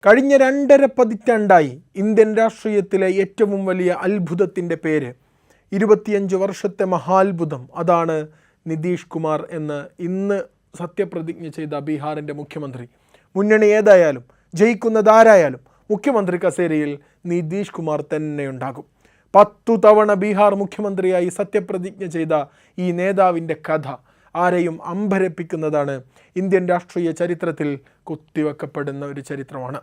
കഴിഞ്ഞ 2.5 പതിറ്റാണ്ടായി ഇന്ത്യൻ രാഷ്ട്രീയത്തിലെ ഏറ്റവും വലിയ അത്ഭുതത്തിൻ്റെ പേര് 25 വർഷത്തെ മഹാത്ഭുതം, അതാണ് നിതീഷ് കുമാർ എന്ന് ഇന്ന് സത്യപ്രതിജ്ഞ ചെയ്ത ബീഹാറിൻ്റെ മുഖ്യമന്ത്രി. മുന്നണി ഏതായാലും ജയിക്കുന്നതാരായാലും മുഖ്യമന്ത്രി കസേരയിൽ നിതീഷ് കുമാർ തന്നെ ഉണ്ടാകും. 10 തവണ ബീഹാർ മുഖ്യമന്ത്രിയായി സത്യപ്രതിജ്ഞ ചെയ്ത ഈ നേതാവിൻ്റെ കഥ ആരെയും അമ്പരപ്പിക്കുന്നതാണ്. ഇന്ത്യൻ രാഷ്ട്രീയ ചരിത്രത്തിൽ കുത്തിവെക്കപ്പെടുന്ന ഒരു ചരിത്രമാണ്.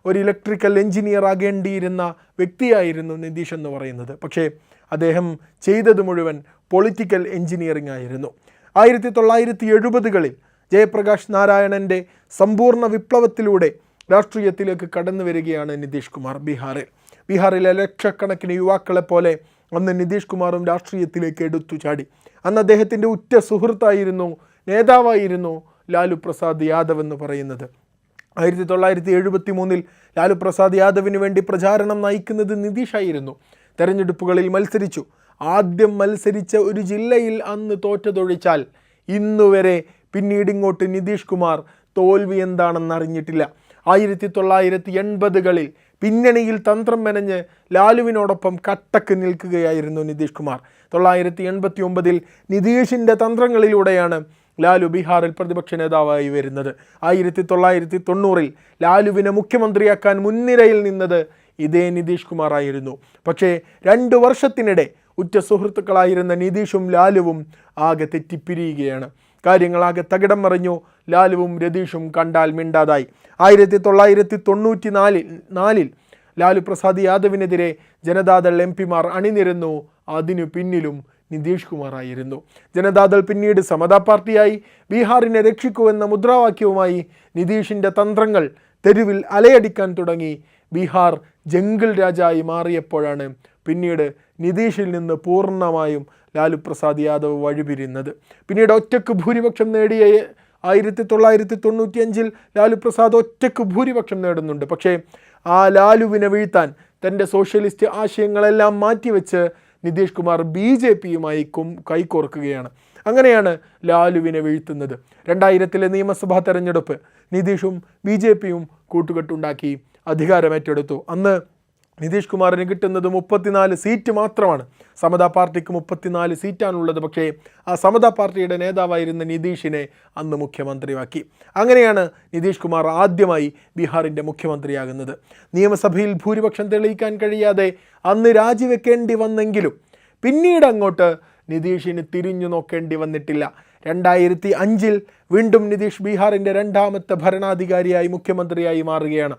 ഒരു ഇലക്ട്രിക്കൽ എഞ്ചിനീയർ ആകേണ്ടിയിരുന്ന വ്യക്തിയായിരുന്നു നിതീഷ് എന്ന് പറയുന്നത്. പക്ഷേ അദ്ദേഹം ചെയ്തത് മുഴുവൻ പൊളിറ്റിക്കൽ എഞ്ചിനീയറിംഗ് ആയിരുന്നു. 1970കളിൽ ജയപ്രകാശ് നാരായണൻ്റെ സമ്പൂർണ്ണ വിപ്ലവത്തിലൂടെ രാഷ്ട്രീയത്തിലേക്ക് കടന്നു വരികയാണ് നിതീഷ് കുമാർ. ബീഹാറിലെ ലക്ഷക്കണക്കിന് യുവാക്കളെപ്പോലെ അന്ന് നിതീഷ് കുമാറും രാഷ്ട്രീയത്തിലേക്ക് എടുത്തു ചാടി. അന്ന് അദ്ദേഹത്തിൻ്റെ ഉറ്റ സുഹൃത്തായിരുന്നു, നേതാവായിരുന്നു ലാലു പ്രസാദ് യാദവ് എന്ന് പറയുന്നത്. 1973 ലാലു പ്രസാദ് യാദവിന് വേണ്ടി പ്രചാരണം നയിക്കുന്നത് നിതീഷായിരുന്നു. തെരഞ്ഞെടുപ്പുകളിൽ മത്സരിച്ചു. ആദ്യം മത്സരിച്ച ഒരു ജില്ലയിൽ അന്ന് തോറ്റതൊഴിച്ചാൽ ഇന്നുവരെ പിന്നീട് ഇങ്ങോട്ട് നിതീഷ് കുമാർ തോൽവി എന്താണെന്ന് അറിഞ്ഞിട്ടില്ല. 1980കളിൽ പിന്നണിയിൽ തന്ത്രം മെനഞ്ഞ് ലാലുവിനോടൊപ്പം കട്ടക്ക് നിൽക്കുകയായിരുന്നു നിതീഷ് കുമാർ. 1989 നിതീഷിൻ്റെ തന്ത്രങ്ങളിലൂടെയാണ് ലാലു ബീഹാറിൽ പ്രതിപക്ഷ നേതാവായി വരുന്നത്. 1990 ലാലുവിനെ മുഖ്യമന്ത്രിയാക്കാൻ മുൻനിരയിൽ നിന്നത് ഇതേ നിതീഷ് കുമാർ ആയിരുന്നു. പക്ഷേ 2 വർഷത്തിനിടെ ഉറ്റ സുഹൃത്തുക്കളായിരുന്ന നിതീഷും ലാലുവും ആകെ തെറ്റിപ്പിരിയുകയാണ്. കാര്യങ്ങളാകെ തകിടം മറിഞ്ഞു. ലാലുവും രതീഷും കണ്ടാൽ മിണ്ടാതായി. 1994 ലാലു പ്രസാദ് യാദവിനെതിരെ ജനതാദൾ MP-മാർ അണിനിരന്നു. അതിനു പിന്നിലും നിതീഷ് കുമാർ ആയിരുന്നു. ജനതാദൾ പിന്നീട് സമതാ പാർട്ടിയായി. ബീഹാറിനെ രക്ഷിക്കൂ എന്ന മുദ്രാവാക്യവുമായി നിതീഷിൻ്റെ തന്ത്രങ്ങൾ തെരുവിൽ അലയടിക്കാൻ തുടങ്ങി. ബീഹാർ ജംഗിൾ രാജായി മാറിയപ്പോഴാണ് പിന്നീട് നിതീഷിൽ നിന്ന് പൂർണ്ണമായും ലാലു പ്രസാദ് യാദവ് വഴിപിരിയുന്നത്. പിന്നീട് ഒറ്റയ്ക്ക് ഭൂരിപക്ഷം നേടിയ 1995 ലാലു പ്രസാദ് ഒറ്റയ്ക്ക് ഭൂരിപക്ഷം നേടുന്നുണ്ട്. പക്ഷേ ആ ലാലുവിനെ വീഴ്ത്താൻ തൻ്റെ സോഷ്യലിസ്റ്റ് ആശയങ്ങളെല്ലാം മാറ്റിവെച്ച് നിതീഷ് കുമാർ BJP-യുമായി കൈകോർക്കുകയാണ്. അങ്ങനെയാണ് ലാലുവിനെ വീഴ്ത്തുന്നത്. 2000 നിയമസഭാ തെരഞ്ഞെടുപ്പ് നിതീഷും BJP-യും കൂട്ടുകെട്ടുണ്ടാക്കി അധികാരമേറ്റെടുത്തു. അന്ന് നിതീഷ് കുമാറിന് കിട്ടുന്നത് 34 സീറ്റ് മാത്രമാണ്. സമതാ പാർട്ടിക്ക് 34 സീറ്റാണുള്ളത്. പക്ഷേ ആ സമതാ പാർട്ടിയുടെ നേതാവായിരുന്ന നിതീഷിനെ അന്ന് മുഖ്യമന്ത്രിയാക്കി. അങ്ങനെയാണ് നിതീഷ് കുമാർ ആദ്യമായി ബീഹാറിൻ്റെ മുഖ്യമന്ത്രിയാകുന്നത്. നിയമസഭയിൽ ഭൂരിപക്ഷം തെളിയിക്കാൻ കഴിയാതെ അന്ന് രാജിവെക്കേണ്ടി വന്നെങ്കിലും പിന്നീട് അങ്ങോട്ട് നിതീഷിന് തിരിഞ്ഞു നോക്കേണ്ടി വന്നിട്ടില്ല. 2005 വീണ്ടും നിതീഷ് ബീഹാറിൻ്റെ 2ാമത്തെ ഭരണാധികാരിയായി മുഖ്യമന്ത്രിയായി മാറുകയാണ്.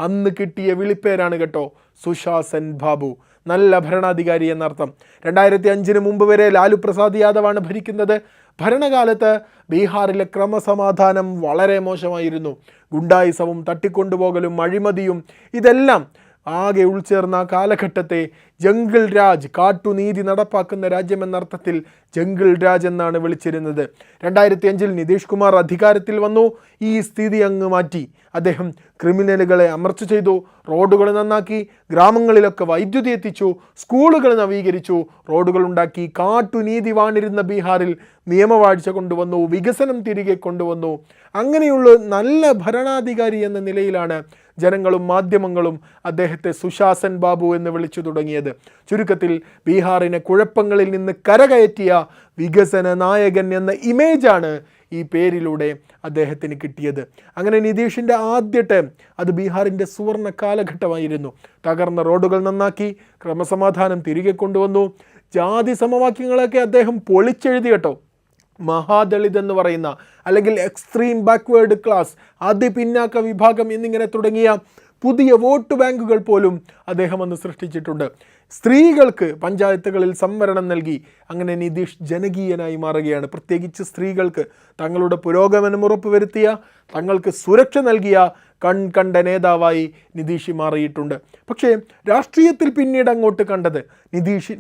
അന്ന് കിട്ടിയ വിളിപ്പേരാണ് കേട്ടോ സുശാസൻ ബാബു, നല്ല ഭരണാധികാരി എന്നർത്ഥം. 2005 മുമ്പ് വരെ ലാലു പ്രസാദ് യാദവാണ് ഭരിക്കുന്നത്. ഭരണകാലത്ത് ബീഹാറിലെ ക്രമസമാധാനം വളരെ മോശമായിരുന്നു. ഗുണ്ടായിസവും തട്ടിക്കൊണ്ടുപോകലും അഴിമതിയും ഇതെല്ലാം ആകെ ഉൾച്ചേർന്ന കാലഘട്ടത്തെ ജംഗിൾ രാജ്, കാട്ടുനീതി നടപ്പാക്കുന്ന രാജ്യമെന്നർത്ഥത്തിൽ ജംഗിൾ രാജ് എന്നാണ് വിളിച്ചിരുന്നത്. 2005 നിതീഷ് കുമാർ അധികാരത്തിൽ വന്നു. ഈ സ്ഥിതി അങ്ങ് മാറ്റി. അദ്ദേഹം ക്രിമിനലുകളെ അമർച്ച ചെയ്തു, റോഡുകൾ നന്നാക്കി, ഗ്രാമങ്ങളിലൊക്കെ വൈദ്യുതി എത്തിച്ചു, സ്കൂളുകൾ നവീകരിച്ചു, റോഡുകൾ ഉണ്ടാക്കി. കാട്ടുനീതി വാണിരുന്ന ബീഹാറിൽ നിയമവാഴ്ച കൊണ്ടുവന്നു, വികസനം തിരികെ കൊണ്ടുവന്നു. അങ്ങനെയുള്ള നല്ല ഭരണാധികാരി എന്ന നിലയിലാണ് ജനങ്ങളും മാധ്യമങ്ങളും അദ്ദേഹത്തെ സുശാസൻ ബാബു എന്ന് വിളിച്ചു തുടങ്ങിയത്. ചുരുക്കത്തിൽ ബീഹാറിനെ കുഴപ്പങ്ങളിൽ നിന്ന് കരകയറ്റിയ വികസന നായകൻ എന്ന ഇമേജാണ് ഈ പേരിലൂടെ അദ്ദേഹത്തിന് കിട്ടിയത്. അങ്ങനെ നിതീഷിൻ്റെ ആദ്യ ടേം അത് ബീഹാറിൻ്റെ സുവർണ്ണ കാലഘട്ടമായിരുന്നു. തകർന്ന റോഡുകൾ നന്നാക്കി, ക്രമസമാധാനം തിരികെ കൊണ്ടുവന്നു. ജാതി സമവാക്യങ്ങളൊക്കെ അദ്ദേഹം പൊളിച്ചെഴുതി കേട്ടോ. മഹാദളിത് എന്ന് പറയുന്ന, അല്ലെങ്കിൽ എക്സ്ട്രീം ബാക്ക്വേർഡ് ക്ലാസ്, അതിപിന്നാക്ക വിഭാഗം എന്നിങ്ങനെ തുടങ്ങിയ പുതിയ വോട്ട് ബാങ്കുകൾ പോലും അദ്ദേഹം അന്ന് സൃഷ്ടിച്ചിട്ടുണ്ട്. സ്ത്രീകൾക്ക് പഞ്ചായത്തുകളിൽ സംവരണം നൽകി. അങ്ങനെ നിതീഷ് ജനകീയനായി മാറുകയാണ്. പ്രത്യേകിച്ച് സ്ത്രീകൾക്ക് തങ്ങളുടെ പുരോഗമനം ഉറപ്പുവരുത്തിയ, തങ്ങൾക്ക് സുരക്ഷ നൽകിയ കണ്ട നേതാവായി നിതീഷ് മാറിയിട്ടുണ്ട്. പക്ഷേ രാഷ്ട്രീയത്തിൽ പിന്നീട് അങ്ങോട്ട് കണ്ടത് നിതീഷ്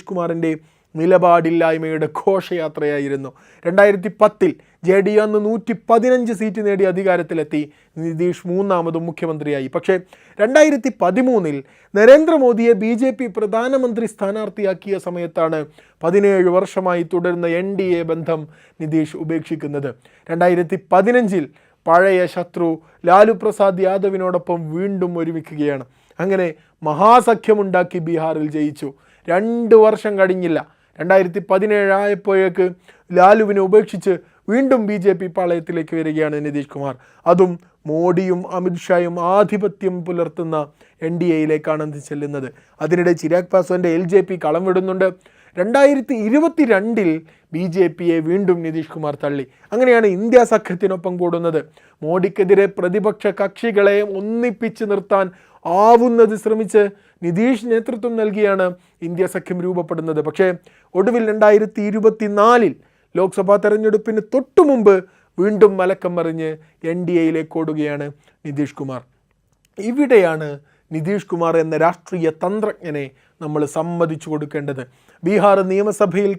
കുമാറിൻ്റെ നിലപാടില്ലായ്മയുടെ ഘോഷയാത്രയായിരുന്നു. 2010 JDU അന്ന് 115 സീറ്റ് നേടി അധികാരത്തിലെത്തി. നിതീഷ് 3ാമതും മുഖ്യമന്ത്രിയായി. പക്ഷേ 2013 നരേന്ദ്രമോദിയെ BJP പ്രധാനമന്ത്രി സ്ഥാനാർത്ഥിയാക്കിയ സമയത്താണ് 17 വർഷമായി തുടരുന്ന NDA ബന്ധം നിതീഷ് ഉപേക്ഷിക്കുന്നത്. 2015 പഴയ ശത്രു ലാലു പ്രസാദ് യാദവിനോടൊപ്പം വീണ്ടും ഒരുമിക്കുകയാണ്. അങ്ങനെ മഹാസഖ്യമുണ്ടാക്കി ബീഹാറിൽ ജയിച്ചു. 2 വർഷം കഴിഞ്ഞില്ല, 2017 ആയപ്പോഴേക്ക് ലാലുവിനെ ഉപേക്ഷിച്ച് വീണ്ടും BJP പാളയത്തിലേക്ക് വരികയാണ് നിതീഷ് കുമാർ. അതും മോഡിയും അമിത്ഷായും ആധിപത്യം പുലർത്തുന്ന NDAയിലേക്കാണ് ചെല്ലുന്നത്. അതിനിടെ ചിരാഗ് പാസ്വാന്റെ LJP കളം വിടുന്നുണ്ട്. 2022 BJPയെ വീണ്ടും നിതീഷ് കുമാർ തള്ളി. അങ്ങനെയാണ് ഇന്ത്യ സഖ്യത്തിനൊപ്പം കൂടുന്നത്. മോഡിക്കെതിരെ പ്രതിപക്ഷ കക്ഷികളെ ഒന്നിപ്പിച്ച് നിർത്താൻ ആവുന്നത് ശ്രമിച്ച് നിതീഷ് നേതൃത്വം നൽകിയാണ് ഇന്ത്യ സഖ്യം രൂപപ്പെടുന്നത്. പക്ഷേ ഒടുവിൽ 2024 ലോക്സഭാ തെരഞ്ഞെടുപ്പിന് തൊട്ടു മുമ്പ് വീണ്ടും മലക്കം മറിഞ്ഞ് NDAയിലേക്ക് ഓടുകയാണ് നിതീഷ് കുമാർ. ഇവിടെയാണ് നിതീഷ് കുമാർ എന്ന രാഷ്ട്രീയ തന്ത്രജ്ഞനെ നമ്മൾ സമ്മതിച്ചു കൊടുക്കേണ്ടത്. ബീഹാർ നിയമസഭയിൽ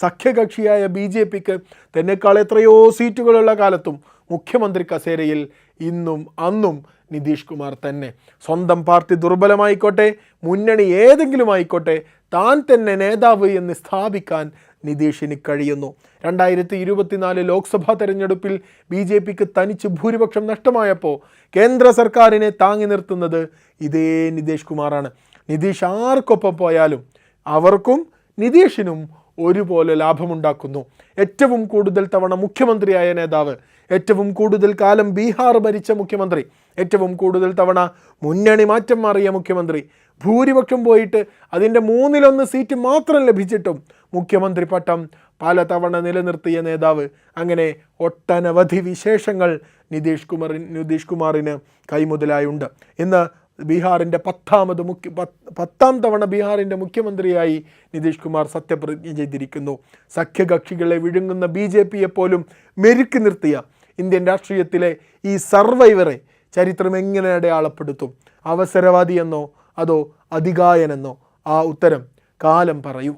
സഖ്യകക്ഷിയായ BJPക്ക് തന്നെക്കാൾ എത്രയോ സീറ്റുകളുള്ള കാലത്തും മുഖ്യമന്ത്രി കസേരയിൽ ഇന്നും അന്നും നിതീഷ് കുമാർ തന്നെ. സ്വന്തം പാർട്ടി ദുർബലമായിക്കോട്ടെ, മുന്നണി ഏതെങ്കിലും ആയിക്കോട്ടെ, താൻ തന്നെ നേതാവ് എന്ന് സ്ഥാപിക്കാൻ നിതീഷിന് കഴിയുന്നു. 2024 ലോക്സഭാ തെരഞ്ഞെടുപ്പിൽ BJPക്ക് തനിച്ച് ഭൂരിപക്ഷം നഷ്ടമായപ്പോൾ കേന്ദ്ര സർക്കാരിനെ താങ്ങി നിർത്തുന്നത് ഇതേ നിതീഷ് കുമാറാണ്. നിതീഷ് ആർക്കൊപ്പം പോയാലും അവർക്കും നിതീഷിനും ഒരുപോലെ ലാഭമുണ്ടാക്കുന്നു. ഏറ്റവും കൂടുതൽ തവണ മുഖ്യമന്ത്രിയായ നേതാവ്, ഏറ്റവും കൂടുതൽ കാലം ബീഹാർ ഭരിച്ച മുഖ്യമന്ത്രി, ഏറ്റവും കൂടുതൽ തവണ മുന്നണി മാറ്റം മാറിയ മുഖ്യമന്ത്രി, ഭൂരിപക്ഷം പോയിട്ട് അതിൻ്റെ 1/3 സീറ്റ് മാത്രം ലഭിച്ചിട്ടും മുഖ്യമന്ത്രി പട്ടം പലതവണ നിലനിർത്തിയ നേതാവ്. അങ്ങനെ ഒട്ടനവധി വിശേഷങ്ങൾ നിതീഷ് കുമാറിന് കൈമുതലായുണ്ട്. ഇന്ന് ബീഹാറിൻ്റെ 10ാം തവണ ബീഹാറിൻ്റെ മുഖ്യമന്ത്രിയായി നിതീഷ് കുമാർ സത്യപ്രതിജ്ഞ ചെയ്തിരിക്കുന്നു. സഖ്യകക്ഷികളെ വിഴുങ്ങുന്ന BJPയെപ്പോലും മെരുക്കി നിർത്തിയ ഇന്ത്യൻ രാഷ്ട്രീയത്തിലെ ഈ സർവൈവറെ ചരിത്രം എങ്ങനെ അടയാളപ്പെടുത്തും? അവസരവാദിയെന്നോ അതോ അധികായനെന്നോ? ആ ഉത്തരം കാലം പറയൂ.